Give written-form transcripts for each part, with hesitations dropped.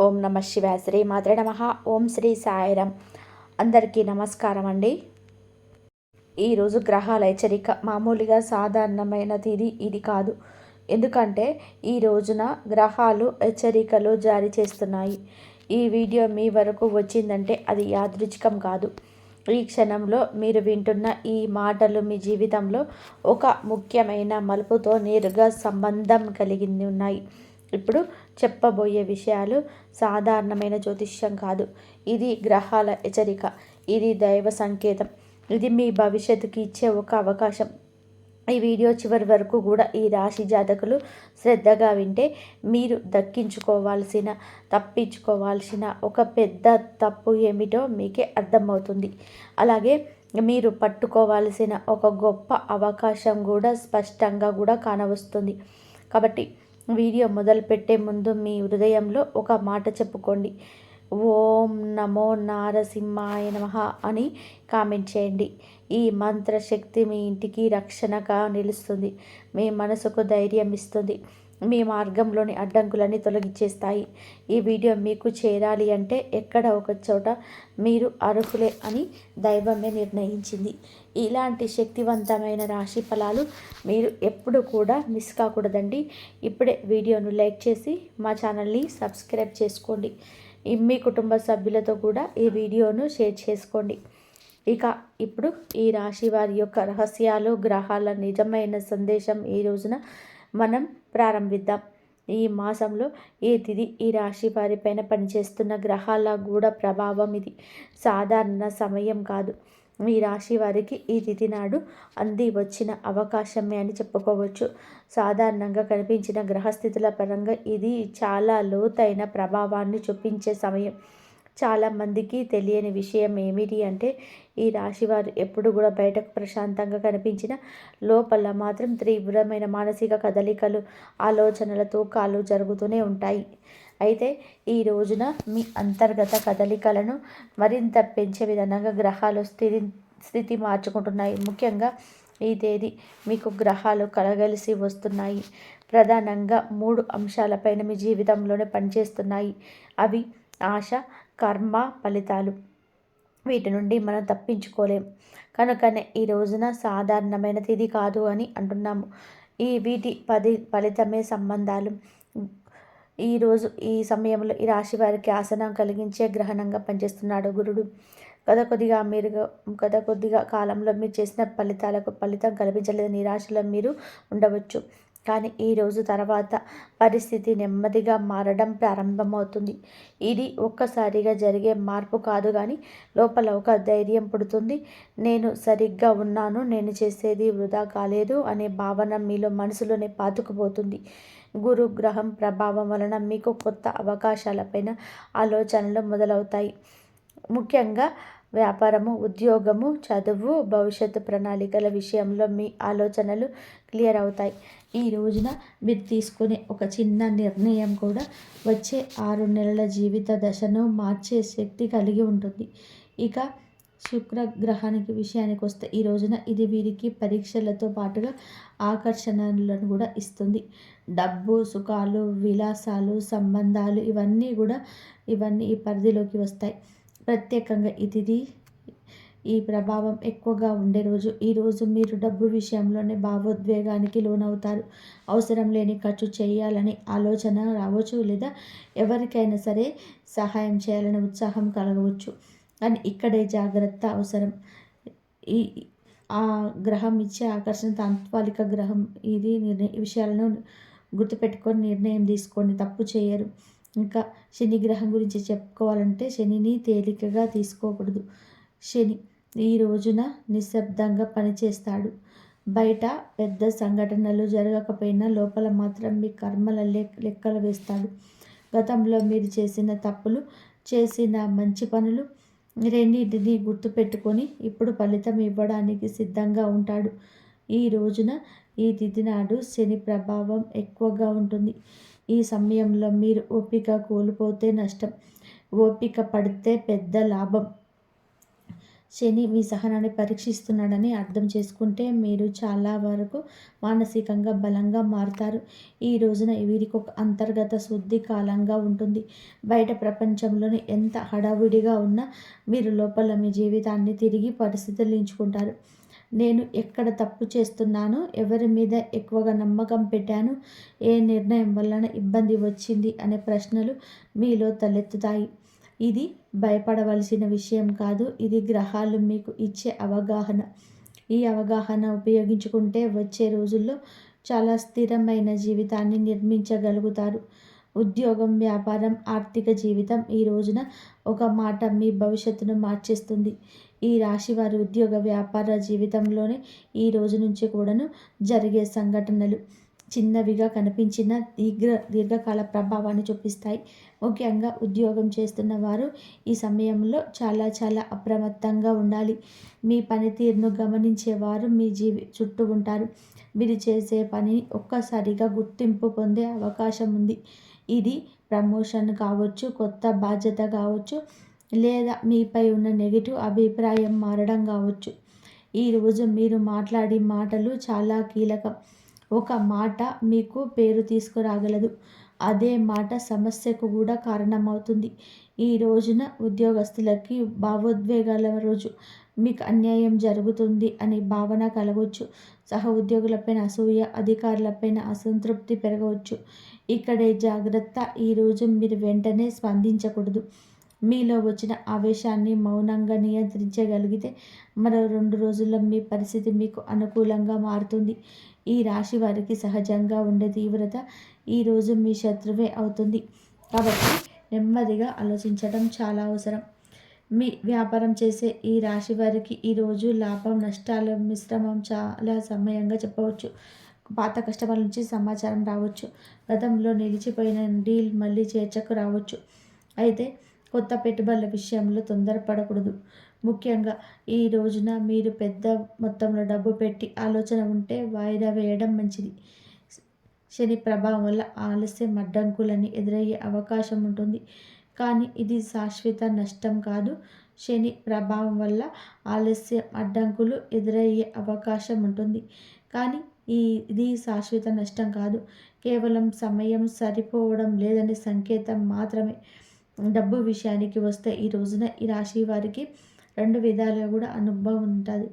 ఓం నమ శివాయ. శ్రీ మాత్రే నమ. ఓం శ్రీ సాయిరామ్. అందరికీ నమస్కారం అండి. ఈరోజు గ్రహాల హెచ్చరిక మామూలుగా సాధారణమైనది ఇది కాదు. ఎందుకంటే ఈ రోజున గ్రహాలు హెచ్చరికలు జారీ చేస్తున్నాయి. ఈ వీడియో మీ వరకు వచ్చిందంటే అది యాదృచ్ఛికం కాదు. ఈ క్షణంలో మీరు వింటున్న ఈ మాటలు మీ జీవితంలో ఒక ముఖ్యమైన మలుపుతో నేరుగా సంబంధం కలిగి ఉన్నాయి. ఇప్పుడు చెప్పబోయే విషయాలు సాధారణమైన జ్యోతిష్యం కాదు. ఇది గ్రహాల హెచ్చరిక. ఇది దైవ సంకేతం. ఇది మీ భవిష్యత్తుకి ఇచ్చే ఒక అవకాశం. ఈ వీడియో చివరి వరకు కూడా ఈ రాశి జాతకులు శ్రద్ధగా వింటే మీరు తప్పించుకోవాల్సిన ఒక పెద్ద తప్పు ఏమిటో మీకే అర్థమవుతుంది. అలాగే మీరు పట్టుకోవాల్సిన ఒక గొప్ప అవకాశం కూడా స్పష్టంగా కూడా కానవస్తుంది. కాబట్టి వీడియో మొదలుపెట్టే ముందు మీ హృదయంలో ఒక మాట చెప్పుకోండి. ఓం నమో నారసింహాయ నమః అని కామెంట్ చేయండి. ఈ మంత్రశక్తి మీ ఇంటికి రక్షణగా నిలుస్తుంది. మీ మనసుకు ధైర్యం ఇస్తుంది. మీ మార్గంలోని అడ్డంకులని తొలగించేస్తాయి. ఈ వీడియో మీకు చేరాలి అంటే ఎక్కడ ఒక చోట మీరు అర్హులే అని దైవమే నిర్ణయించింది. ఇలాంటి శక్తివంతమైన రాశి ఫలాలు మీరు ఎప్పుడు కూడా మిస్ కాకూడదండి. ఇప్పుడే వీడియోను లైక్ చేసి మా ఛానల్ని సబ్స్క్రైబ్ చేసుకోండి. మీ కుటుంబ సభ్యులతో కూడా ఈ వీడియోను షేర్ చేసుకోండి. ఇక ఇప్పుడు ఈ రాశి వారి యొక్క రహస్యాలు, గ్రహాల నిజమైన సందేశం ఈ రోజున మనం ప్రారంభిద్దాం. ఈ మాసంలో ఈ తిథి ఈ రాశి వారిపైన పనిచేస్తున్న గ్రహాల గూఢ ప్రభావం ఇది సాధారణ సమయం కాదు. ఈ రాశి వారికి ఈ తిథి నాడు అంది వచ్చిన అవకాశమే అని చెప్పుకోవచ్చు. సాధారణంగా కనిపించిన గ్రహస్థితుల పరంగా ఇది చాలా లోతైన ప్రభావాన్ని చూపించే సమయం. చాలామందికి తెలియని విషయం ఏమిటి అంటే ఈ రాశివారు ఎప్పుడు కూడా బయటకు ప్రశాంతంగా కనిపించిన లోపల మాత్రం తీవ్రమైన మానసిక కదలికలు, ఆలోచనల తూకాలు జరుగుతూనే ఉంటాయి. అయితే ఈ రోజున మీ అంతర్గత కదలికలను మరింత పెంచే విధంగా గ్రహాలు స్థితి మార్చుకుంటున్నాయి. ముఖ్యంగా ఈ తేదీ మీకు గ్రహాలు కలగలిసి వస్తున్నాయి. ప్రధానంగా 3 అంశాలపైన మీ జీవితంలోనే పనిచేస్తున్నాయి. అవి ఆశ, కర్మ, ఫలితాలు. వీటి నుండి మనం తప్పించుకోలేం. కనుకనే ఈ రోజున సాధారణమైన తిథి కాదు అని అంటున్నాము. వీటి ఫలితమే సంబంధాలు. ఈరోజు ఈ సమయంలో ఈ రాశి వారికి ఆసనం కలిగించే గ్రహణంగా పనిచేస్తున్నాడు గురుడు. కొద్దిగా కాలంలో మీరు చేసిన ఫలితాలకు ఫలితం కల్పించలేదు నిరాశలో మీరు ఉండవచ్చు. కానీ ఈ రోజు తర్వాత పరిస్థితి నెమ్మదిగా మారడం ప్రారంభమవుతుంది. ఇది ఒక్కసారిగా జరిగే మార్పు కాదు, కానీ లోపల ఒక ధైర్యం పుడుతుంది. నేను సరిగ్గా ఉన్నాను, నేను చేసేది వృధా కాలేదు అనే భావన మీలో మనసులోనే పాతుకుపోతుంది. గురు గ్రహం ప్రభావం వలన మీకు కొత్త అవకాశాలపైన ఆలోచనలు మొదలవుతాయి. ముఖ్యంగా వ్యాపారము, ఉద్యోగము, చదువు, భవిష్యత్తు ప్రణాళికల విషయంలో మీ ఆలోచనలు క్లియర్ అవుతాయి. ఈ రోజున మీరు తీసుకునే ఒక చిన్న నిర్ణయం కూడా వచ్చే 6 నెలల జీవిత దశను మార్చే శక్తి కలిగి ఉంటుంది. ఇక శుక్రగ్రహానికి విషయానికి వస్తే ఈ రోజున ఇది వీరికి పరీక్షలతో పాటుగా ఆకర్షణలను కూడా ఇస్తుంది. డబ్బు, సుఖాలు, విలాసాలు, సంబంధాలు ఇవన్నీ ఈ పరిధిలోకి వస్తాయి. ప్రత్యేకంగా ఈ ప్రభావం ఎక్కువగా ఉండే రోజు. ఈరోజు మీరు డబ్బు విషయంలోనే భావోద్వేగానికి లోనవుతారు. అవసరం లేని ఖర్చు చేయాలని ఆలోచన రావచ్చు, లేదా ఎవరికైనా సరే సహాయం చేయాలని ఉత్సాహం కలగవచ్చు. కానీ ఇక్కడే జాగ్రత్త అవసరం. ఆ గ్రహం ఇచ్చే ఆకర్షణ తాత్కాలిక గ్రహం. ఈ విషయాలను గుర్తుపెట్టుకొని నిర్ణయం తీసుకోండి, తప్పు చేయరు. ఇంకా శని గ్రహం గురించి చెప్పుకోవాలంటే శనిని తేలికగా తీసుకోకూడదు. శని ఈ రోజున నిశ్శబ్దంగా పనిచేస్తాడు. బయట పెద్ద సంఘటనలు జరగకపోయినా లోపల మాత్రం మీ కర్మల లెక్కలు వేస్తాడు. గతంలో మీరు చేసిన తప్పులు, చేసిన మంచి పనులు రెండింటినీ గుర్తుపెట్టుకొని ఇప్పుడు ఫలితం ఇవ్వడానికి సిద్ధంగా ఉంటాడు. ఈ రోజున ఈ తిథి నాడు శని ప్రభావం ఎక్కువగా ఉంటుంది. ఈ సమయంలో మీరు ఓపిక కోల్పోతే నష్టం, ఓపిక పడితే పెద్ద లాభం. శని మీ సహనాన్ని పరీక్షిస్తున్నాడని అర్థం చేసుకుంటే మీరు చాలా వరకు మానసికంగా బలంగా మారుతారు. ఈ రోజున వీరికి ఒక అంతర్గత శుద్ధి కాలంగా ఉంటుంది. బయట ప్రపంచంలోని ఎంత హడావిడిగా ఉన్నా మీరు లోపల మీ జీవితాన్ని తిరిగి పరిశీలించుకుంటారు. నేను ఎక్కడ తప్పు చేస్తున్నాను, ఎవరి మీద ఎక్కువగా నమ్మకం పెట్టాను, ఏ నిర్ణయం వలన ఇబ్బంది వచ్చింది అనే ప్రశ్నలు మీలో తలెత్తుతాయి. ఇది భయపడవలసిన విషయం కాదు. ఇది గ్రహాలు మీకు ఇచ్చే అవగాహన. ఈ అవగాహన ఉపయోగించుకుంటే వచ్చే రోజుల్లో చాలా స్థిరమైన జీవితాన్ని నిర్మించగలుగుతారు. ఉద్యోగం, వ్యాపారం, ఆర్థిక జీవితం ఈ రోజున ఒక మాట మీ భవిష్యత్తును మార్చేస్తుంది. ఈ రాశి వారి ఉద్యోగ, వ్యాపార జీవితంలోనే ఈ రోజు నుంచి కూడాను జరిగే సంఘటనలు చిన్నవిగా కనిపించిన దీర్ఘకాల ప్రభావాన్ని చూపిస్తాయి. ముఖ్యంగా ఉద్యోగం చేస్తున్న వారు ఈ సమయంలో చాలా అప్రమత్తంగా ఉండాలి. మీ పనితీరును గమనించేవారు మీ చుట్టూ ఉంటారు. మీరు చేసే పనిని ఒక్కసారిగా గుర్తింపు పొందే అవకాశం ఉంది. ఇది ప్రమోషన్ కావచ్చు, కొత్త బాధ్యత కావచ్చు, లేదా మీపై ఉన్న నెగిటివ్ అభిప్రాయం మారడం కావచ్చు. ఈరోజు మీరు మాట్లాడే మాటలు చాలా కీలకం. ఒక మాట మీకు పేరు తీసుకురాగలదు. అదే మాట సమస్యకు కూడా కారణమవుతుంది. ఈ రోజున ఉద్యోగస్తులకి భావోద్వేగాల రోజు. మీకు అన్యాయం జరుగుతుంది అని భావన కలగవచ్చు. సహ ఉద్యోగులపైన అసూయ, అధికారులపైన అసంతృప్తి పెరగవచ్చు. ఇక్కడే జాగ్రత్త. ఈరోజు మీరు వెంటనే స్పందించకూడదు. మీలో వచ్చిన ఆవేశాన్ని మౌనంగా నియంత్రించగలిగితే మరో 2 రోజుల్లో మీ పరిస్థితి మీకు అనుకూలంగా మారుతుంది. ఈ రాశి వారికి సహజంగా ఉండే తీవ్రత ఈరోజు మీ శత్రువే అవుతుంది. కాబట్టి నెమ్మదిగా ఆలోచించడం చాలా అవసరం. మీ వ్యాపారం చేసే ఈ రాశి వారికి ఈరోజు లాభం, నష్టాల మిశ్రమం చాలా సమయంగా చెప్పవచ్చు. పాత కస్టమర్ల నుంచి సమాచారం రావచ్చు. గతంలో నిలిచిపోయిన డీల్ మళ్ళీ చేర్చకు రావచ్చు. అయితే కొత్త పెట్టుబడుల విషయంలో తొందరపడకూడదు. ముఖ్యంగా ఈ రోజున మీరు పెద్ద మొత్తంలో డబ్బు పెట్టి ఆలోచన ఉంటే వాయిదా వేయడం మంచిది. శని ప్రభావం వల్ల ఆలస్యం, అడ్డంకులని ఎదురయ్యే అవకాశం ఉంటుంది. కానీ ఇది శాశ్వత నష్టం కాదు. శని ప్రభావం వల్ల ఆలస్యం, అడ్డంకులు ఎదురయ్యే అవకాశం ఉంటుంది. కానీ ఇది శాశ్వత నష్టం కాదు. కేవలం సమయం సరిపోవడం లేదనే సంకేతం మాత్రమే. డబ్బు విషయానికి వస్తే ఈ రోజున ఈ రాశి వారికి 2 విధాలుగా కూడా అనుభవం ఉంటుంది.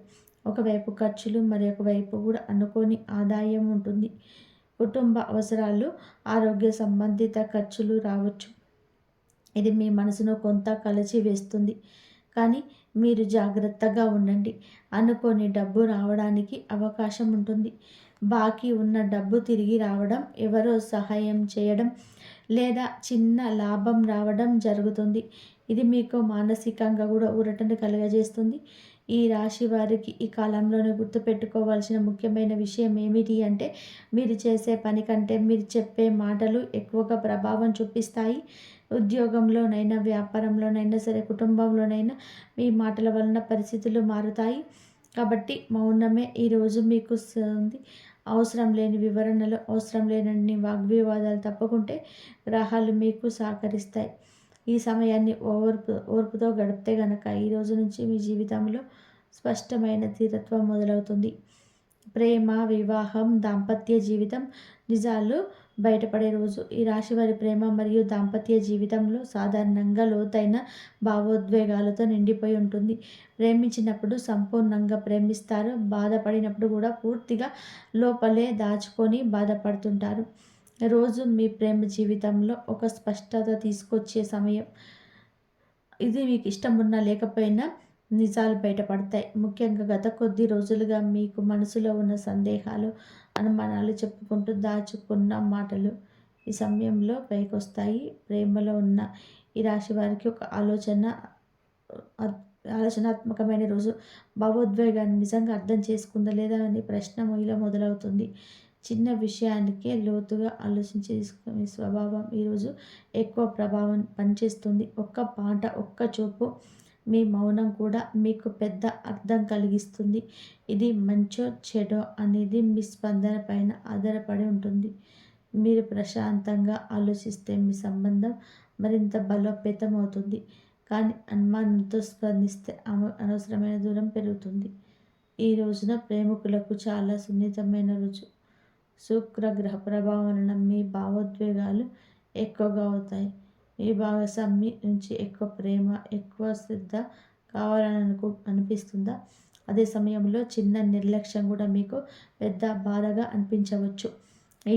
ఒకవైపు ఖర్చులు, మరొక వైపు కూడా అనుకోని ఆదాయం ఉంటుంది. కుటుంబ అవసరాలు, ఆరోగ్య సంబంధిత ఖర్చులు రావచ్చు. ఇది మీ మనసును కొంత వేస్తుంది. కానీ మీరు జాగ్రత్తగా ఉండండి. అనుకోని డబ్బు రావడానికి అవకాశం ఉంటుంది. బాకీ ఉన్న డబ్బు తిరిగి రావడం, ఎవరో సహాయం చేయడం లేదా చిన్న లాభం రావడం జరుగుతుంది. ఇది మీకు మానసికంగా కూడా ఊరటను కలుగజేస్తుంది. ఈ రాశి వారికి ఈ కాలంలోనే గుర్తుపెట్టుకోవాల్సిన ముఖ్యమైన విషయం ఏమిటి అంటే, మీరు చేసే పని కంటే మీరు చెప్పే మాటలు ఎక్కువగా ప్రభావం చూపిస్తాయి. ఉద్యోగంలోనైనా, వ్యాపారంలోనైనా సరే, కుటుంబంలోనైనా మీ మాటల వలన పరిస్థితులు మారుతాయి. కాబట్టి మౌనమే ఈరోజు మీకు అవసరం లేని వివరణలు, అవసరం లేనన్ని వాగ్వివాదాలు తప్పుకుంటే గ్రహాలు మీకు సహకరిస్తాయి. ఈ సమయాన్ని ఓర్పుతో గడిపితే గనక ఈ రోజు నుంచి మీ జీవితంలో స్పష్టమైన ధీరత్వం మొదలవుతుంది. ప్రేమ, వివాహం, దాంపత్య జీవితం నిజాలు బయటపడే రోజు. ఈ రాశి వారి ప్రేమ మరియు దాంపత్య జీవితంలో సాధారణంగా లోతైన భావోద్వేగాలతో నిండిపోయి ఉంటుంది. ప్రేమించినప్పుడు సంపూర్ణంగా ప్రేమిస్తారు. బాధపడినప్పుడు కూడా పూర్తిగా లోపలే దాచుకొని బాధపడుతుంటారు. రోజు మీ ప్రేమ జీవితంలో ఒక స్పష్టత తీసుకొచ్చే సమయం. ఇది మీకు ఇష్టం ఉన్నా లేకపోయినా నిజాలు బయటపడతాయి. ముఖ్యంగా గత కొద్ది రోజులుగా మీకు మనసులో ఉన్న సందేహాలు, అనుమానాలు చెప్పుకుంటూ దాచుకున్న మాటలు ఈ సమయంలో పైకొస్తాయి. ప్రేమలో ఉన్న ఈ రాశి వారికి ఒక ఆలోచనాత్మకమైన రోజు. భావోద్వేగాన్ని నిజంగా అర్థం చేసుకుందా లేదా అనే ప్రశ్న మీలో మొదలవుతుంది. చిన్న విషయానికే లోతుగా ఆలోచించి తీసుకునే స్వభావం ఈరోజు ఎక్కువ ప్రభావం పనిచేస్తుంది. ఒక్క మాట, ఒక్క చూపు, మీ మౌనం కూడా మీకు పెద్ద అర్థం కలిగిస్తుంది. ఇది మంచో చెడో అనేది మీ స్పందన పైన ఆధారపడి ఉంటుంది. మీరు ప్రశాంతంగా ఆలోచిస్తే మీ సంబంధం మరింత బలోపేతం అవుతుంది. కానీ అనుమానంతో స్పందిస్తే అనవసరమైన దూరం పెరుగుతుంది. ఈ రోజున ప్రేమికులకు చాలా సున్నితమైన రోజు. శుక్రగ్రహ ప్రభావం వలన మీ భావోద్వేగాలు ఎక్కువగా అవుతాయి. మీ భాగస్వామి నుంచి ఎక్కువ ప్రేమ, ఎక్కువ శ్రద్ధ కావాలని అనిపిస్తుందా? అదే సమయంలో చిన్న నిర్లక్ష్యం కూడా మీకు పెద్ద బాధగా అనిపించవచ్చు.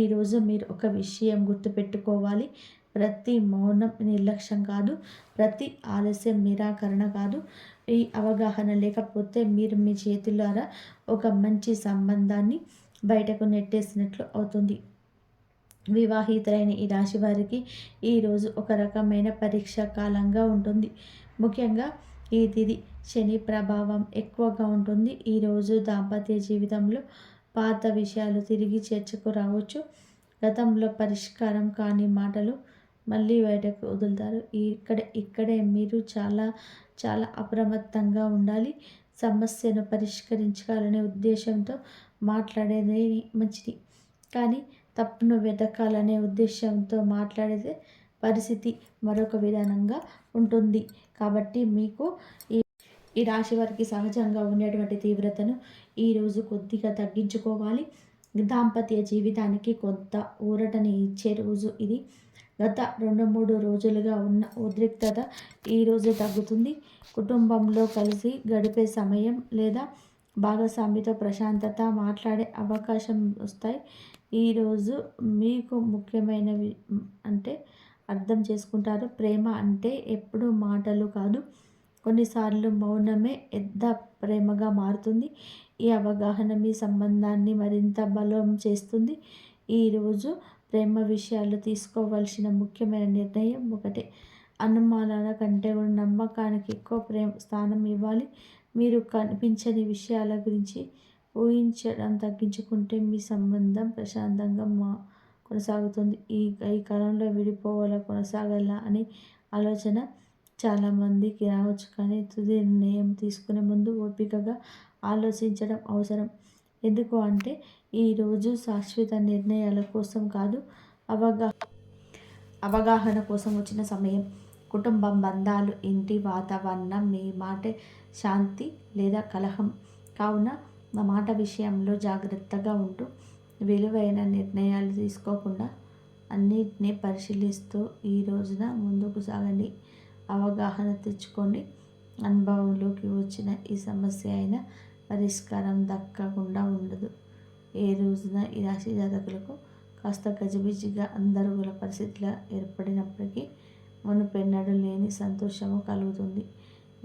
ఈరోజు మీరు ఒక విషయం గుర్తుపెట్టుకోవాలి. ప్రతి మౌనం నిర్లక్ష్యం కాదు, ప్రతి ఆలస్యం నిరాకరణ కాదు. ఈ అవగాహన లేకపోతే మీరు మీ చేతులారా ఒక మంచి సంబంధాన్ని బయటకు నెట్టేసినట్లు అవుతుంది. వివాహితులైన ఈ రాశి వారికి ఈరోజు ఒక రకమైన పరీక్ష కాలంగా ఉంటుంది. ముఖ్యంగా ఈ తిథి శని ప్రభావం ఎక్కువగా ఉంటుంది. ఈరోజు దాంపత్య జీవితంలో పాత విషయాలు తిరిగి చర్చకు రావచ్చు. గతంలో పరిష్కారం కాని మాటలు మళ్ళీ బయటకు వదులుతారు. ఇక్కడే మీరు చాలా చాలా అప్రమత్తంగా ఉండాలి. సమస్యను పరిష్కరించాలనే ఉద్దేశంతో మాట్లాడేది మంచిది, కానీ తప్పును వెతకాలనే ఉద్దేశంతో మాట్లాడితే పరిస్థితి మరొక విధానంగా ఉంటుంది. కాబట్టి మీకు ఈ రాశి వారికి సహజంగా ఉండేటువంటి తీవ్రతను ఈరోజు కొద్దిగా తగ్గించుకోవాలి. దాంపత్య జీవితానికి కొంత ఊరటని ఇచ్చే రోజు ఇది. గత 2-3 రోజులుగా ఉన్న ఉద్రిక్తత ఈరోజు తగ్గుతుంది. కుటుంబంలో కలిసి గడిపే సమయం లేదా భాగస్వామితో ప్రశాంతత మాట్లాడే అవకాశం వస్తాయి. ఈరోజు మీకు ముఖ్యమైనవి అంటే అర్థం చేసుకుంటారు. ప్రేమ అంటే ఎప్పుడూ మాటలు కాదు, కొన్నిసార్లు మౌనమే పెద్ద ప్రేమగా మారుతుంది. ఈ అవగాహన మీ సంబంధాన్ని మరింత బలం చేస్తుంది. ఈరోజు ప్రేమ విషయాలు తీసుకోవాల్సిన ముఖ్యమైన నిర్ణయం ఒకటే. అనుమానాల కంటే కూడా నమ్మకానికి ఎక్కువ స్థానం ఇవ్వాలి. మీరు కనిపించని విషయాల గురించి ఊహించడం తగ్గించుకుంటే మీ సంబంధం ప్రశాంతంగా కొనసాగుతుంది. ఈ కాలంలో విడిపోవాలా కొనసాగాలా అని ఆలోచన చాలామందికి రావచ్చు, కానీ తుది నిర్ణయం తీసుకునే ముందు ఓపికగా ఆలోచించడం అవసరం. ఎందుకు అంటే ఈరోజు శాశ్వత నిర్ణయాల కోసం కాదు, అవగాహన కోసం వచ్చిన సమయం. కుటుంబం, బంధాలు, ఇంటి వాతావరణం మీ మాటే శాంతి లేదా కలహం. కావున మా మాట విషయంలో జాగ్రత్తగా ఉంటూ విలువైన నిర్ణయాలు తీసుకోకుండా అన్నిటినీ పరిశీలిస్తూ ఈ రోజున ముందుకు సాగండి. అవగాహన తెచ్చుకోండి. అనుభవంలోకి వచ్చిన ఈ సమస్య అయినా పరిష్కారం దక్కకుండా ఉండదు. ఏ రోజున ఈ రాశి జాతకులకు కాస్త గజిబిజిగా అందరుగుల పరిస్థితులు ఏర్పడినప్పటికీ మునుపెన్నడూ లేని సంతోషము కలుగుతుంది.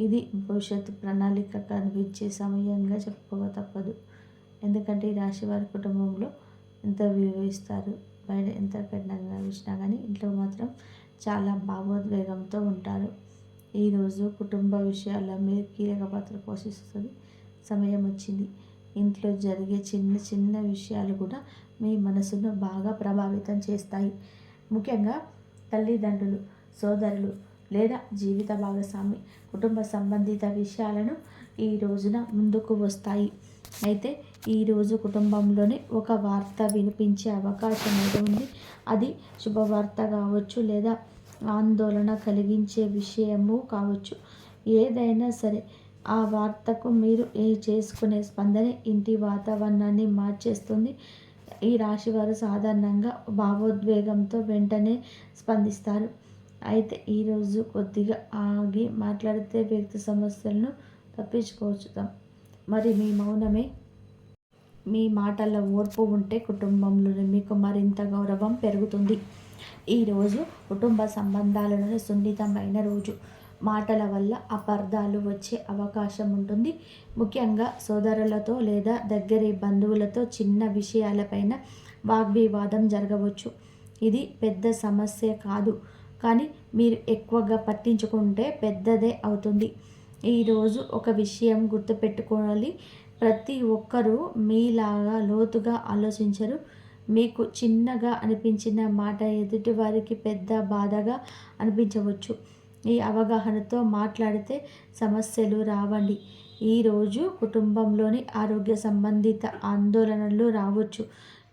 ఇది భవిష్యత్తు ప్రణాళిక కనిపించే సమయంగా చెప్పుకోక తప్పదు. ఎందుకంటే ఈ రాశి వారి కుటుంబంలో ఎంత విలువ ఇస్తారు, బయట ఎంత కఠినంగా చూసినా కానీ ఇంట్లో మాత్రం చాలా భావోద్వేగంతో ఉంటారు. ఈరోజు కుటుంబ విషయాల్లో మీరు కీలక పాత్ర పోషిస్తుంది సమయం వచ్చింది. ఇంట్లో జరిగే చిన్న చిన్న విషయాలు కూడా మీ మనసును బాగా ప్రభావితం చేస్తాయి. ముఖ్యంగా తల్లిదండ్రులు, సోదరులు లేదా జీవిత భాగస్వామి, కుటుంబ సంబంధిత విషయాలను ఈ రోజున ముందుకు వస్తాయి. అయితే ఈరోజు కుటుంబంలోనే ఒక వార్త వినిపించే అవకాశం అయితే ఉంది. అది శుభవార్త కావచ్చు లేదా ఆందోళన కలిగించే విషయము కావచ్చు. ఏదైనా సరే ఆ వార్తకు మీరు చేసుకునే స్పందనే ఇంటి వాతావరణాన్ని మార్చేస్తుంది. ఈ రాశివారు సాధారణంగా భావోద్వేగంతో వెంటనే స్పందిస్తారు. అయితే ఈరోజు కొద్దిగా ఆగి మాట్లాడితే వ్యక్తి సమస్యలను తప్పించుకోవచ్చు. మరి మీ మౌనమే, మీ మాటల ఓర్పు ఉంటే కుటుంబంలో మీకు మరింత గౌరవం పెరుగుతుంది. ఈరోజు కుటుంబ సంబంధాలలో సున్నితమైన రోజు. మాటల వల్ల అపార్థాలు వచ్చే అవకాశం ఉంటుంది. ముఖ్యంగా సోదరులతో లేదా దగ్గరి బంధువులతో చిన్న విషయాలపైన వాగ్వివాదం జరగవచ్చు. ఇది పెద్ద సమస్య కాదు, కానీ మీరు ఎక్కువగా పట్టించుకుంటే పెద్దదే అవుతుంది. ఈరోజు ఒక విషయం గుర్తుపెట్టుకోవాలి. ప్రతి ఒక్కరూ మీలాగా లోతుగా ఆలోచించరు. మీకు చిన్నగా అనిపించిన మాట ఎదుటి వారికి పెద్ద బాధగా అనిపించవచ్చు. ఈ అవగాహనతో మాట్లాడితే సమస్యలు రావండి. ఈరోజు కుటుంబంలోని ఆరోగ్య సంబంధిత ఆందోళనలు రావచ్చు.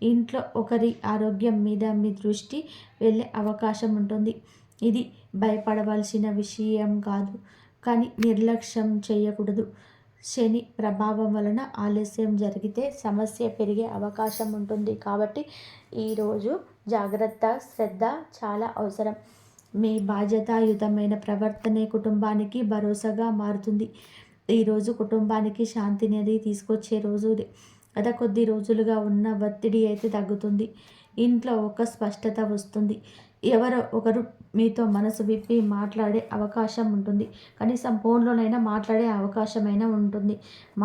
ఇంట్లో ఒకరి ఆరోగ్యం మీద మీ దృష్టి వెళ్ళే అవకాశం ఉంటుంది. ఇది భయపడవలసిన విషయం కాదు, కానీ నిర్లక్ష్యం చేయకూడదు. శని ప్రభావం వలన ఆలస్యం జరిగితే సమస్య పెరిగే అవకాశం ఉంటుంది. కాబట్టి ఈరోజు జాగ్రత్త, శ్రద్ధ చాలా అవసరం. మీ బాధ్యతాయుతమైన ప్రవర్తనే కుటుంబానికి భరోసాగా మారుతుంది. ఈరోజు కుటుంబానికి శాంతిని అది తీసుకొచ్చే రోజు. గత కొద్ది రోజులుగా ఉన్న ఒత్తిడి అయితే తగ్గుతుంది. ఇంట్లో ఒక స్పష్టత వస్తుంది. ఎవరో ఒకరు మీతో మనసు విప్పి మాట్లాడే అవకాశం ఉంటుంది. కనీసం ఫోన్లోనైనా మాట్లాడే అవకాశమైనా ఉంటుంది.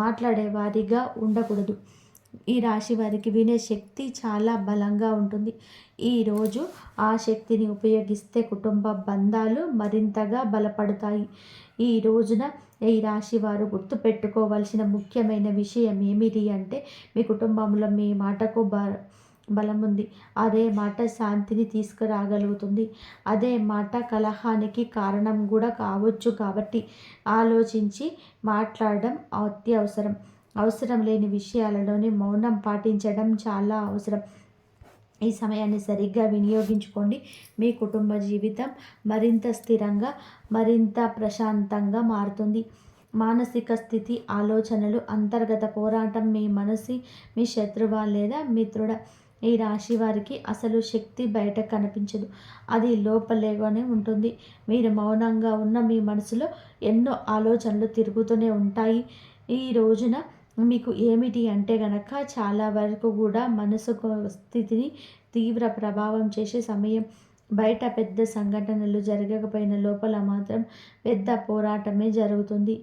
మాట్లాడే వారిగా ఉండకూడదు. ఈ రాశి వారికి వినే శక్తి చాలా బలంగా ఉంటుంది. ఈరోజు ఆ శక్తిని ఉపయోగిస్తే కుటుంబ బంధాలు మరింతగా బలపడతాయి. ఈ రోజున ఈ రాశి వారు గుర్తుపెట్టుకోవాల్సిన ముఖ్యమైన విషయం ఏమిటి అంటే, మీ కుటుంబంలో మీ మాటకు బలం ఉంది. అదే మాట శాంతిని తీసుకురాగలుగుతుంది. అదే మాట కలహానికి కారణం కూడా కావచ్చు. కాబట్టి ఆలోచించి మాట్లాడడం అత్యవసరం. అవసరం లేని విషయాలలోని మౌనం పాటించడం చాలా అవసరం. ఈ సమయాన్ని సరిగ్గా వినియోగించుకోండి. మీ కుటుంబ జీవితం మరింత స్థిరంగా, మరింత ప్రశాంతంగా మారుతుంది. మానసిక స్థితి, ఆలోచనలు, అంతర్గత పోరాటం, మీ శత్రువా లేదా మిత్రుడా? ఈ రాశి వారికి అసలు శక్తి బయట కనిపించదు. అది లోపలేగానే ఉంటుంది. మీరు మౌనంగా ఉన్న మీ మనసులో ఎన్నో ఆలోచనలు తిరుగుతూనే ఉంటాయి. ఈ రోజున మీకు ఏమిటి అంటే గనక చాలా వరకు కూడా మనసు స్థితిని తీవ్ర ప్రభావం చేసే సమయం. బయట పెద్ద సంఘటనలు జరగకపోయిన లోపల మాత్రం పెద్ద పోరాటమే జరుగుతుంది.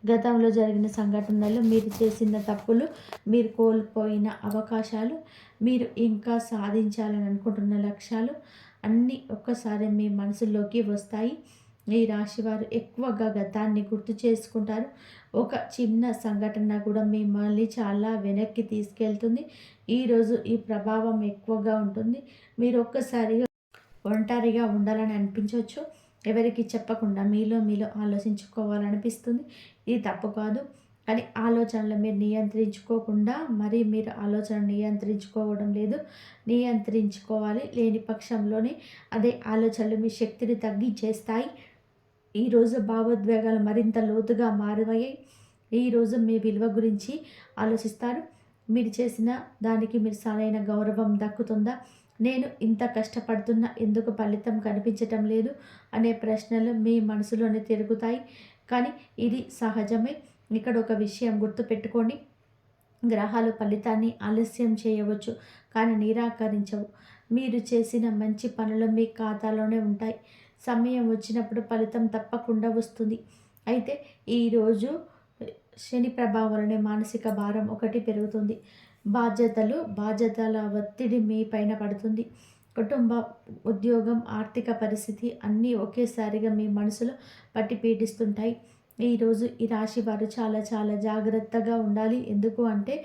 గతంలో జరిగిన సంఘటనలు, మీరు చేసిన తప్పులు, మీరు కోల్పోయిన అవకాశాలు, మీరు ఇంకా సాధించాలని అనుకుంటున్న లక్ష్యాలు అన్నీ ఒక్కసారి మీ మనసులోకి వస్తాయి. ఈ రాశివారు ఎక్కువగా గతాన్ని గుర్తు చేసుకుంటారు. ఒక చిన్న సంఘటన కూడా మిమ్మల్ని చాలా వెనక్కి తీసుకెళ్తుంది. ఈరోజు ఈ ప్రభావం ఎక్కువగా ఉంటుంది. మీరు ఒక్కసారిగా ఒంటరిగా ఉండాలని అనిపించవచ్చు. ఎవరికి చెప్పకుండా మీలో ఆలోచించుకోవాలనిపిస్తుంది. ఇది తప్పు కాదు, కానీ ఆలోచనలు మీరు నియంత్రించుకోకుండా మరి మీరు ఆలోచన నియంత్రించుకోవడం లేదు. నియంత్రించుకోవాలి. లేని పక్షంలోనే అదే ఆలోచనలు మీ శక్తిని తగ్గించేస్తాయి. ఈరోజు భావోద్వేగాలు మరింత లోతుగా మారయ్యాయి. ఈరోజు మీ విలువ గురించి ఆలోచిస్తారు. మీరు చేసిన దానికి మీరు సరైన గౌరవం దక్కుతుందా? నేను ఇంత కష్టపడుతున్నా ఎందుకు ఫలితం కనిపించటం లేదు అనే ప్రశ్నలు మీ మనసులోనే తిరుగుతాయి. కానీ ఇది సహజమే. ఇక్కడ ఒక విషయం గుర్తుపెట్టుకోండి. గ్రహాలు ఫలితాన్ని ఆలస్యం చేయవచ్చు, కానీ నిరాకరించవు. మీరు చేసిన మంచి పనులు మీ ఖాతాలోనే ఉంటాయి. సమయం వచ్చినప్పుడు ఫలితం తప్పకుండా వస్తుంది. అయితే ఈరోజు శని ప్రభావం వలన మానసిక భారం ఒకటి పెరుగుతుంది. బాధ్యతల ఒత్తిడి మీ పైన పడుతుంది. కుటుంబ, ఉద్యోగం, ఆర్థిక పరిస్థితి అన్నీ ఒకేసారిగా మీ మనసులో పట్టి పీడిస్తుంటాయి. ఈరోజు ఈ రాశి వారు చాలా చాలా జాగ్రత్తగా ఉండాలి. ఎందుకు అంటే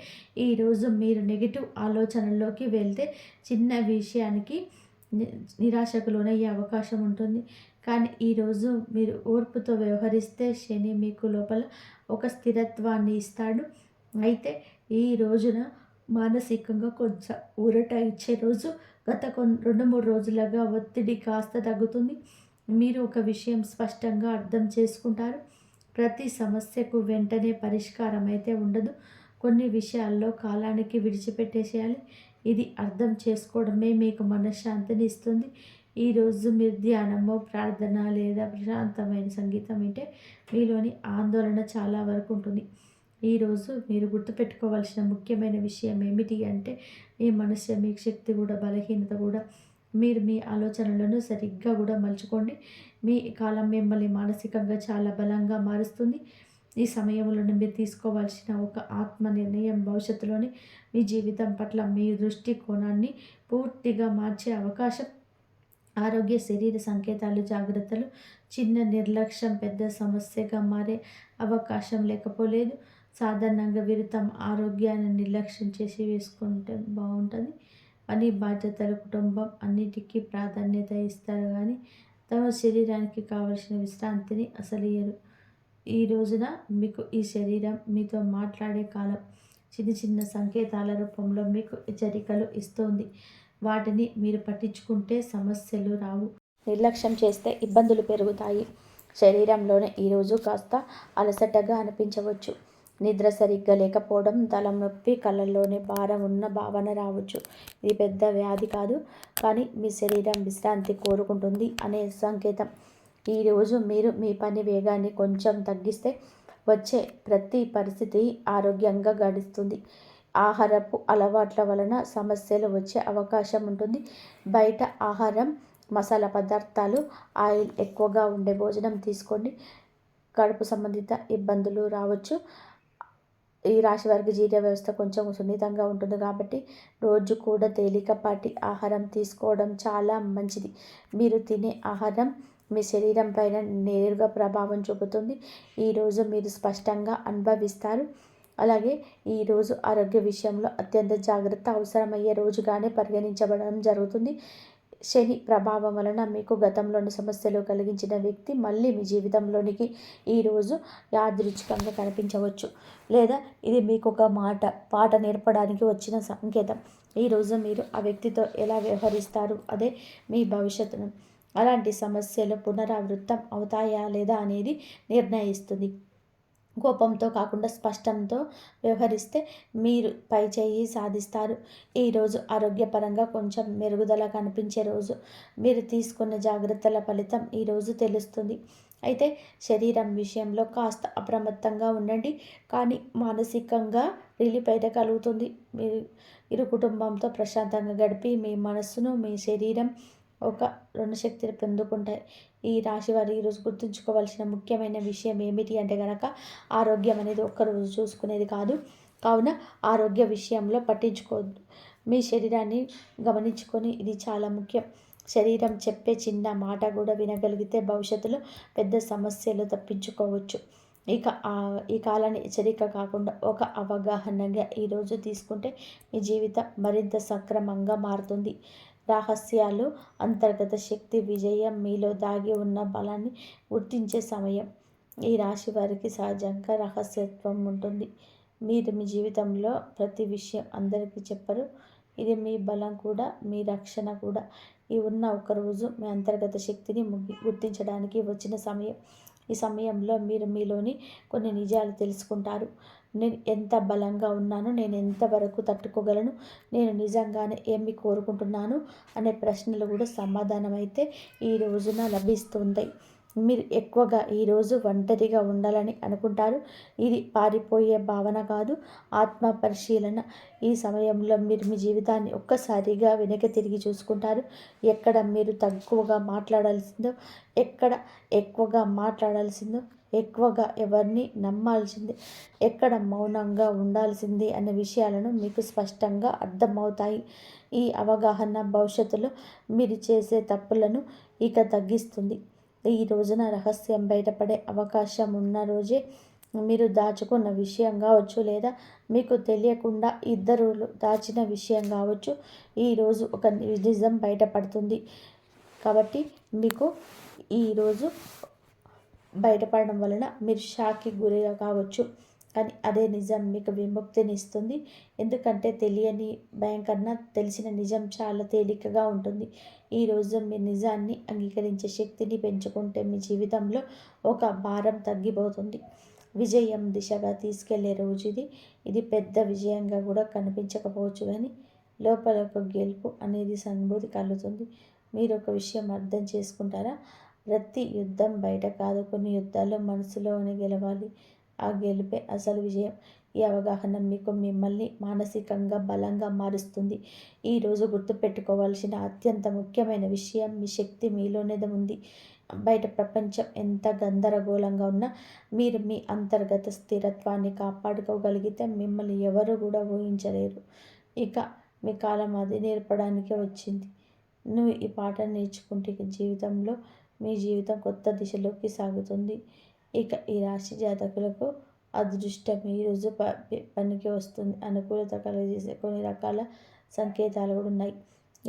ఈరోజు మీరు నెగిటివ్ ఆలోచనల్లోకి వెళ్తే చిన్న విషయానికి నిరాశకు లోనయ్యే అవకాశం ఉంటుంది. కానీ ఈరోజు మీరు ఓర్పుతో వ్యవహరిస్తే శని మీకు లోపల ఒక స్థిరత్వాన్ని ఇస్తాడు. అయితే ఈ రోజున మానసికంగా కొంచెం ఊరట ఇచ్చే రోజు. గత 2-3 రోజులుగా ఒత్తిడి కాస్త తగ్గుతుంది. మీరు ఒక విషయం స్పష్టంగా అర్థం చేసుకుంటారు. ప్రతి సమస్యకు వెంటనే పరిష్కారం అయితే ఉండదు. కొన్ని విషయాల్లో కాలానికి విడిచిపెట్టేసేయాలి. ఇది అర్థం చేసుకోవడమే మీకు మనశ్శాంతిని ఇస్తుంది. ఈరోజు మీరు ధ్యానము, ప్రార్థన లేదా ప్రశాంతమైన సంగీతం వింటే మీలోని ఆందోళన చాలా వరకు ఉంటుంది. ఈరోజు మీరు గుర్తుపెట్టుకోవాల్సిన ముఖ్యమైన విషయం ఏమిటి అంటే, మీ మనసు, మీ శక్తి కూడా, బలహీనత కూడా. మీరు మీ ఆలోచనలను సరిగ్గా కూడా మలుచుకోండి. మీ కాలం మిమ్మల్ని మానసికంగా చాలా బలంగా మారుస్తుంది. ఈ సమయంలో మీరు తీసుకోవాల్సిన ఒక ఆత్మ నిర్ణయం భవిష్యత్తులోని మీ జీవితం పట్ల మీ దృష్టికోణాన్ని పూర్తిగా మార్చే అవకాశం. ఆరోగ్య, శరీర సంకేతాలు, జాగ్రత్తలు. చిన్న నిర్లక్ష్యం పెద్ద సమస్యగా మారే అవకాశం లేకపోలేదు. సాధారణంగా వీరు తమ ఆరోగ్యాన్ని నిర్లక్ష్యం చేసి వేసుకుంటే బాగుంటుంది. పని, బాధ్యతలు, కుటుంబం అన్నిటికీ ప్రాధాన్యత ఇస్తారు, కానీ తమ శరీరానికి కావలసిన విశ్రాంతిని అసలు ఇయ్యరు. ఈ రోజున మీకు ఈ శరీరం మీతో మాట్లాడే కాలం. చిన్న చిన్న సంకేతాల రూపంలో మీకు హెచ్చరికలు ఇస్తుంది. వాటిని మీరు పట్టించుకుంటే సమస్యలు రావు. నిర్లక్ష్యం చేస్తే ఇబ్బందులు పెరుగుతాయి. శరీరంలోనే ఈరోజు కాస్త అలసటగా అనిపించవచ్చు. నిద్ర సరిగ్గా లేకపోవడం, తలనొప్పి, కళ్ళల్లోనే భారం ఉన్న భావన రావచ్చు. ఇది పెద్ద వ్యాధి కాదు, కానీ మీ శరీరం విశ్రాంతి కోరుకుంటుంది అనే సంకేతం. ఈరోజు మీరు మీ పని వేగాన్ని కొంచెం తగ్గిస్తే వచ్చే ప్రతి పరిస్థితి ఆరోగ్యంగా గడుస్తుంది. ఆహారపు అలవాట్ల వలన సమస్యలు వచ్చే అవకాశం ఉంటుంది. బయట ఆహారం, మసాలా పదార్థాలు, ఆయిల్ ఎక్కువగా ఉండే భోజనం తీసుకోండి. కడుపు సంబంధిత ఇబ్బందులు రావచ్చు. ఈ రాశి వారికి జీర్ణ వ్యవస్థ కొంచెం సున్నితంగా ఉంటుంది కాబట్టి రోజు కూడా తేలికపాటి ఆహారం తీసుకోవడం చాలా మంచిది. మీరు తినే ఆహారం మీ శరీరం పైన నేరుగా ప్రభావం చూపుతుంది. ఈరోజు మీరు స్పష్టంగా అనుభవిస్తారు. అలాగే ఈరోజు ఆరోగ్య విషయంలో అత్యంత జాగ్రత్త అవసరమయ్యే రోజుగానే పరిగణించబడడం జరుగుతుంది. శని ప్రభావం వలన మీకు గతంలోని సమస్యలు కలిగించిన వ్యక్తి మళ్ళీ మీ జీవితంలోనికి ఈరోజు యాదృచ్ఛికంగా కనిపించవచ్చు, లేదా ఇది మీకు ఒక పాట నేర్పడానికి వచ్చిన సంకేతం. ఈరోజు మీరు ఆ వ్యక్తితో ఎలా వ్యవహరిస్తారు అదే మీ భవిష్యత్తును, అలాంటి సమస్యలు పునరావృతం అవుతాయా లేదా అనేది నిర్ణయిస్తుంది. కోపంతో కాకుండా స్పష్టంతో వ్యవహరిస్తే మీరు పై చేయి సాధిస్తారు. ఈరోజు ఆరోగ్యపరంగా కొంచెం మెరుగుదల కనిపించే రోజు. మీరు తీసుకున్న జాగ్రత్తల ఫలితం ఈరోజు తెలుస్తుంది. అయితే శరీరం విషయంలో కాస్త అప్రమత్తంగా ఉండండి, కానీ మానసికంగా రిలీఫ్ అయితే కలుగుతుంది. మీరు ఇరు కుటుంబంతో ప్రశాంతంగా గడిపి మీ మనస్సును, మీ శరీరం ఒక రుణశక్తిని పొందుకుంటాయి. ఈ రాశి వారు ఈరోజు గుర్తుంచుకోవాల్సిన ముఖ్యమైన విషయం ఏమిటి అంటే కనుక, ఆరోగ్యం అనేది ఒక్కరోజు చూసుకునేది కాదు. కావున ఆరోగ్య విషయంలో పట్టించుకోవద్దు. మీ శరీరాన్ని గమనించుకొని ఇది చాలా ముఖ్యం. శరీరం చెప్పే చిన్న మాట కూడా వినగలిగితే భవిష్యత్తులో పెద్ద సమస్యలు తప్పించుకోవచ్చు. ఇక ఈ కాలాన్ని హెచ్చరిక కాకుండా ఒక అవగాహనగా ఈరోజు తీసుకుంటే మీ జీవితం మరింత సక్రమంగా మారుతుంది. రహస్యాలు, అంతర్గత శక్తి, విజయం మీలో దాగి ఉన్న బలాన్ని గుర్తించే సమయం. ఈ రాశి వారికి సహజంగా రహస్యత్వం ఉంటుంది. మీరు మీ జీవితంలో ప్రతి విషయం అందరికీ చెప్పరు. ఇది మీ బలం కూడా, మీ రక్షణ కూడా. ఈ ఉన్న ఒకరోజు మీ అంతర్గత శక్తిని గుర్తించడానికి వచ్చిన సమయం. ఈ సమయంలో మీరు మీలోని కొన్ని నిజాలు తెలుసుకుంటారు. నేను ఎంత బలంగా ఉన్నాను, నేను ఎంతవరకు తట్టుకోగలను, నేను నిజంగానే ఏమి కోరుకుంటున్నాను అనే ప్రశ్నలు కూడా సమాధానం అయితే ఈ రోజున లభిస్తుంది. మీరు ఎక్కువగా ఈరోజు ఒంటరిగా ఉండాలని అనుకుంటారు. ఇది పారిపోయే భావన కాదు, ఆత్మ పరిశీలన. ఈ సమయంలో మీరు మీ జీవితాన్ని ఒక్కసారిగా వెనక్కి తిరిగి చూసుకుంటారు. ఎక్కడ మీరు తక్కువగా మాట్లాడాల్సిందో, ఎక్కడ ఎక్కువగా మాట్లాడాల్సిందో, ఎక్కువగా ఎవరిని నమ్మాల్సింది, ఎక్కడ మౌనంగా ఉండాల్సింది అనే విషయాలను మీకు స్పష్టంగా అర్థమవుతాయి. ఈ అవగాహన భవిష్యత్తులో మీరు చేసే తప్పులను ఇక తగ్గిస్తుంది. ఈ రోజున రహస్యం బయటపడే అవకాశం ఉన్న రోజే. మీరు దాచుకున్న విషయం కావచ్చు, లేదా మీకు తెలియకుండా ఇద్దరు దాచిన విషయం కావచ్చు, ఈరోజు ఒక నిజం బయటపడుతుంది. కాబట్టి మీకు ఈరోజు బయటపడడం వలన మీరు షాక్కి గురిగా కావచ్చు, కానీ అదే నిజం మీకు విముక్తిని ఇస్తుంది. ఎందుకంటే తెలియని భయం కన్నా తెలిసిన నిజం చాలా తేలికగా ఉంటుంది. ఈరోజు మీ నిజాన్ని అంగీకరించే శక్తిని పెంచుకుంటే మీ జీవితంలో ఒక భారం తగ్గిపోతుంది. విజయం దిశగా తీసుకెళ్లే రోజు ఇది. ఇది పెద్ద విజయంగా కూడా కనిపించకపోవచ్చు, కానీ లోపల ఒక గెలుపు అనేది అనుభూతి కలుగుతుంది. మీరు ఒక విషయం అర్థం చేసుకుంటారా? ప్రతి యుద్ధం బయట కాదు, కొన్ని యుద్ధాలు మనసులోనే గెలవాలి. ఆ గెలుపే అసలు విజయం. ఈ అవగాహన మీకు మిమ్మల్ని మానసికంగా బలంగా మారుస్తుంది. ఈరోజు గుర్తుపెట్టుకోవాల్సిన అత్యంత ముఖ్యమైన విషయం, మీ శక్తి మీలోనే ఉంది. బయట ప్రపంచం ఎంత గందరగోళంగా ఉన్నా మీరు మీ అంతర్గత స్థిరత్వాన్ని కాపాడుకోగలిగితే మిమ్మల్ని ఎవరు కూడా ఊహించలేరు. ఇక మీ కాలం అది నేర్పడానికే వచ్చింది. నువ్వు ఈ పాఠం నేర్చుకుంటే జీవితంలో మీ జీవితం కొత్త దిశలోకి సాగుతుంది. ఇక ఈ రాశి జాతకులకు అదృష్టం ఈరోజు పనికి వస్తుంది. అనుకూలత కలుగజేసే కొన్ని రకాల సంకేతాలు కూడా ఉన్నాయి.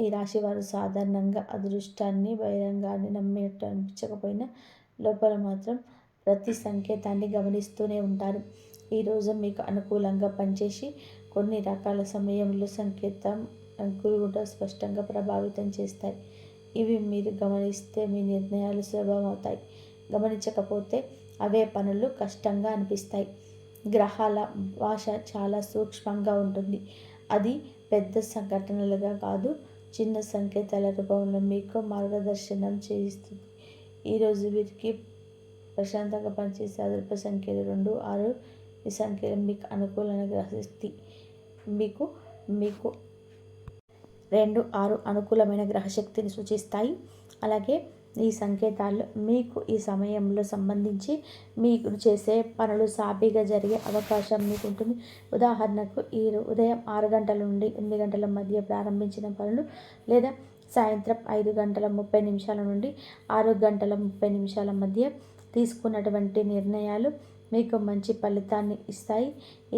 ఈ రాశి వారు సాధారణంగా అదృష్టాన్ని బహిరంగాన్ని నమ్మేట్టు అనిపించకపోయినా లోపల మాత్రం ప్రతి సంకేతాన్ని గమనిస్తూనే ఉంటారు. ఈరోజు మీకు అనుకూలంగా పనిచేసి కొన్ని రకాల సమయంలో సంకేతం కూడా స్పష్టంగా ప్రభావితం చేస్తాయి. ఇవి మీరు గమనిస్తే మీ నిర్ణయాలు సులభమవుతాయి. గమనించకపోతే అవే పనులు కష్టంగా అనిపిస్తాయి. గ్రహాల భాష చాలా సూక్ష్మంగా ఉంటుంది. అది పెద్ద సంఘటనలుగా కాదు, చిన్న సంకేతాల రూపంలో మీకు మార్గదర్శనం చేయిస్తుంది. ఈరోజు వీరికి ప్రశాంతంగా పనిచేసే అదృష్ట సంఖ్యలు 2, 6. ఈ సంఖ్యలు మీకు అనుకూలమైన గ్రహశక్తి. మీకు మీకు 2, 6 అనుకూలమైన గ్రహశక్తిని సూచిస్తాయి. అలాగే ఈ సంకేతాలు మీకు ఈ సమయంలో సంబంధించి మీకు చేసే పనులు సాఫీగా జరిగే అవకాశం మీకు ఉంటుంది. ఉదాహరణకు ఈ ఉదయం 6 గంటల నుండి 8 గంటల మధ్య ప్రారంభించిన పనులు లేదా సాయంత్రం 5 గంటల 30 నిమిషాల నుండి 6 గంటల 30 నిమిషాల మధ్య తీసుకున్నటువంటి నిర్ణయాలు మీకు మంచి ఫలితాన్ని ఇస్తాయి.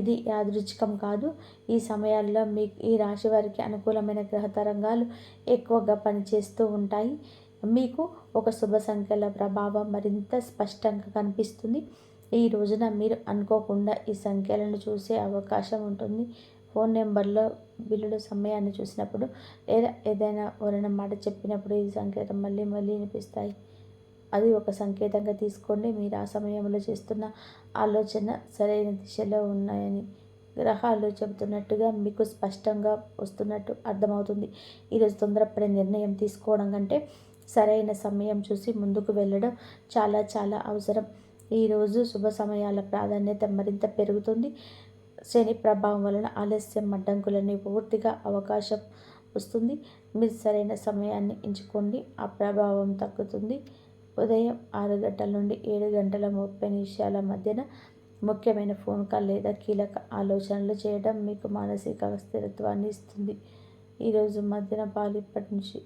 ఇది యాదృచ్ఛికం కాదు. ఈ సమయాల్లో మీకు ఈ రాశి వారికి అనుకూలమైన గ్రహ తరంగాలు ఎక్కువగా పనిచేస్తూ ఉంటాయి. మీకు ఒక శుభ సంఖ్యల ప్రభావం మరింత స్పష్టంగా కనిపిస్తుంది. ఈ రోజున మీరు అనుకోకుండా ఈ సంఖ్యలను చూసే అవకాశం ఉంటుంది. ఫోన్ నెంబర్లో బిల్లుల సమయాన్ని చూసినప్పుడు లేదా ఏదైనా ఎవరైనా మాట చెప్పినప్పుడు ఈ సంకేతం మళ్ళీ మళ్ళీ వినిపిస్తాయి. అది ఒక సంకేతంగా తీసుకోండి. మీరు ఆ సమయంలో చేస్తున్న ఆలోచన సరైన దిశలో ఉన్నాయని గ్రహాలు చెబుతున్నట్టుగా మీకు స్పష్టంగా వస్తున్నట్టు అర్థమవుతుంది. ఈరోజు తొందరపడే నిర్ణయం తీసుకోవడం కంటే సరైన సమయం చూసి ముందుకు వెళ్ళడం చాలా చాలా అవసరం. ఈరోజు శుభ సమయాల ప్రాధాన్యత మరింత పెరుగుతుంది. శని ప్రభావం వలన ఆలస్యం అడ్డంకులని పూర్తిగా అవకాశం వస్తుంది. మీరు సరైన సమయాన్ని ఎంచుకోండి, ఆ ప్రభావం తగ్గుతుంది. ఉదయం 6 గంటల నుండి 7 గంటల 30 నిమిషాల మధ్యన ముఖ్యమైన ఫోన్ కాల్ లేదా కీలక ఆలోచనలు చేయడం మీకు మానసిక స్థిరత్వాన్ని ఇస్తుంది. ఈరోజు మధ్యన ఇప్పటి నుంచి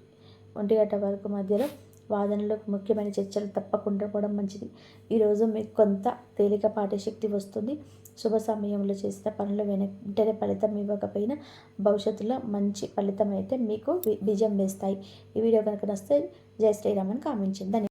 1 గంట వరకు మధ్యలో వాదనలు ముఖ్యమైన చర్చలు తప్పకుండా పోవడం మంచిది. ఈరోజు మీకు కొంత తేలికపాటి శక్తి వస్తుంది. శుభ సమయంలో చేసిన పనులు వెంటనే ఫలితం ఇవ్వకపోయినా భవిష్యత్తులో మంచి ఫలితం అయితే మీకు విజయం వేస్తాయి. ఈ వీడియో కనుక నచ్చితే జై శ్రీరామ్ అని కామెంట్ చేయండి.